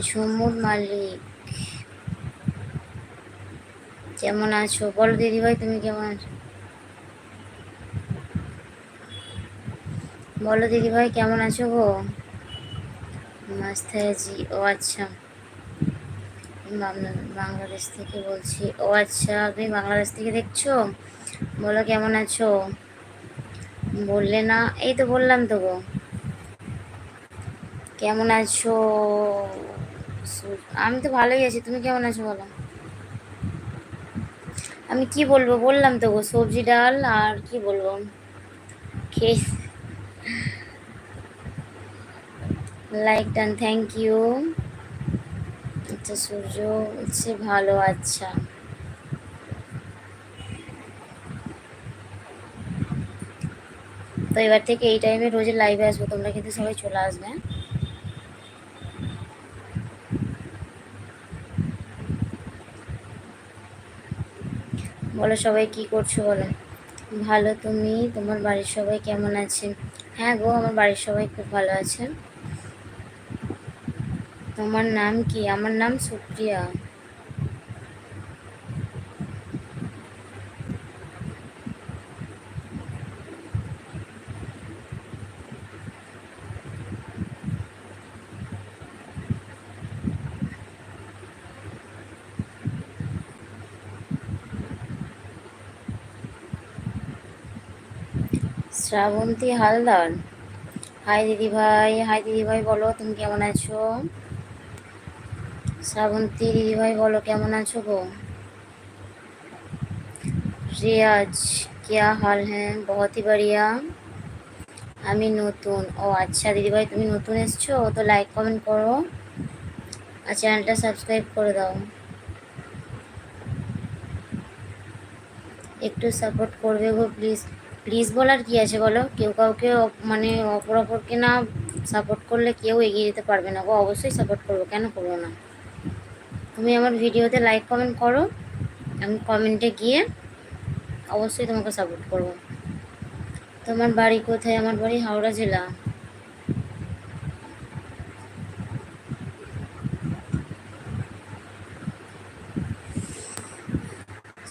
ঝুমুর মালিক, কেমন আছো বলো দিদিভাই, তুমি কেমন আছো বলো দিদিভাই, কেমন আছো গো? মাস্তাজি, ও আচ্ছা, বাংলাদেশ থেকে বলছি। ও আচ্ছা, তুমি বাংলাদেশ থেকে দেখছো? বলো কেমন আছো? বললে না, এই তো বললাম তো গো। কেমন আছো? আমি তো ভালোই আছি, তুমি কেমন আছো বলো। আমি কি বলবো, বললাম তো গো, সবজি ডাল আর কি বলবো, খেয়ে। Like done, thank you. আচ্ছা সূর্য হচ্ছে ভালো, আচ্ছা। তো এবার থেকে এই টাইমে রোজ লাইভে আসবো, তোমরা কিন্তু সবাই চলে আসবে, হ্যাঁ? বলো সবাই কি করছো বলো। ভালো, তুমি, তোমার বাড়ির সবাই কেমন আছে? হ্যাঁ গো, আমার বাড়ির সবাই খুব ভালো আছে। তোমার নাম কি? আমার নাম সুপ্রিয়া। শ্রাবন্তী হালদার, হাই দিদি ভাই, হাই দিদি ভাই, বলো তুমি কেমন আছো? শ্রাবন্তী দিদি ভাই বলো কেমন আছো গো। রিয়াজ, क्या हाल है? बहुत ही बढ़िया। আমি নতুন, ও আচ্ছা দিদিভাই, তুমি নতুন এসছো তো লাইক কমেন্ট করো আর চ্যানেলটা সাবস্ক্রাইব করে দাও। একটু সাপোর্ট করবে গো প্লিজ। প্লিজ বলার কি আছে বলো, কেউ কাউকে মানে অপর অপরকে না সাপোর্ট করলে কেউ এগিয়ে যেতে পারবে না গো, অবশ্যই সাপোর্ট করবো, কেন করবো না। তুমি আমার ভিডিওতে লাইক কমেন্ট করো, আমি কমেন্টে গিয়ে অবশ্যই তোমাকে সাপোর্ট করবো। তোমার বাড়ি কোথায়? আমার বাড়ি হাওড়া জেলা।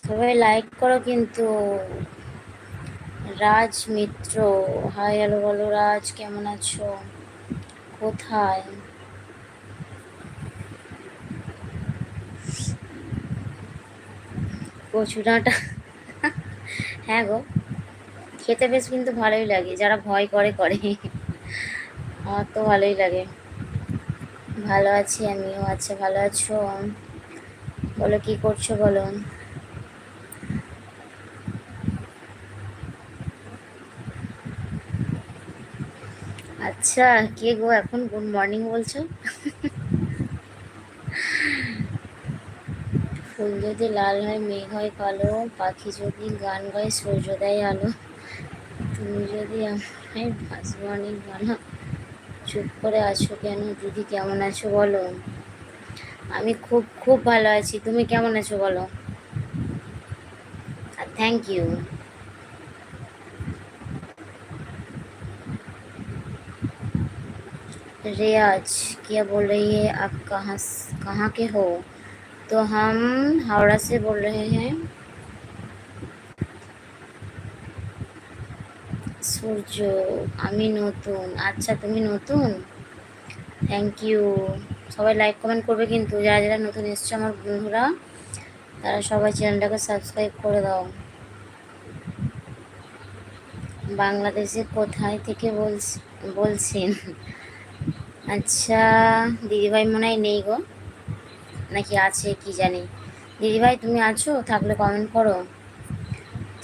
সবাই লাইক করো কিন্তু। রাজ মিত্র, হাই হ্যালো বলো রাজ, কেমন আছো? কোথায়? কচু ডাঁটা, হ্যাঁ গো, খেতে বেশ কিন্তু ভালোই লাগে, যারা ভয় করে করে। আমার তো ভালোই লাগে। ভালো আছি আমিও, আচ্ছা ভালো আছো? বলো কি করছো বলো। আচ্ছা, কে গো এখন গুড মর্নিং বলছো? ফুল যদি লাল হয়, মেঘ হয় কালো, পাখি যদি গান গায়, সূর্য দেয় আলো, তুমি যদি আমায় ভাসবো অনেক ভালো, চুপ করে আছো কেন দিদি, কেমন আছো বলো। আমি খুব খুব ভালো আছি, তুমি কেমন আছো বলো। আর থ্যাংক ইউ। रियाज, क्या बोल रही है आप? कहाँ के हो? तो हम हावड़ा से बोल रहे हैं। সূর্য, আমি নতুন, আচ্ছা তুমি নতুন, থ্যাংক ইউ। সবাই লাইক কমেন্ট করবে কিন্তু, যারা যারা নতুন এসছে আমার বন্ধুরা, তারা সবাই চ্যানেলটাকে সাবস্ক্রাইব করে দাও। বাংলাদেশে কোথায় থেকে বলছেন? আচ্ছা, দিদিভাই মনে হয় নেই গো, নাকি আছে কি জানি। দিদিভাই তুমি আছো? থাকলে কমেন্ট করো।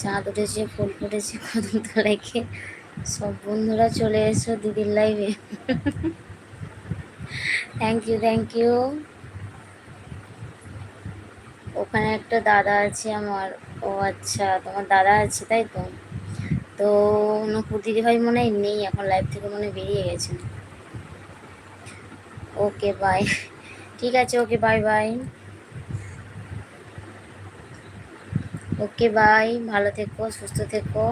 চাঁদ উঠেছে, ফুল ফুটেছে কদম তলায়, সব বন্ধুরা চলে এসো দিদির লাইভে। Thank you, thank you. ওখানে একটা দাদা আছে আমার। ও আচ্ছা, তোমার দাদা আছে তাই তো। তো নকুর দিদিভাই মনে হয় নেই এখন, লাইভ থেকে মনে হয় বেরিয়ে গেছেন। Okay bye. ঠিক আছে, okay bye bye. Okay bye, ভালো থেকো, সুস্থ থেকো।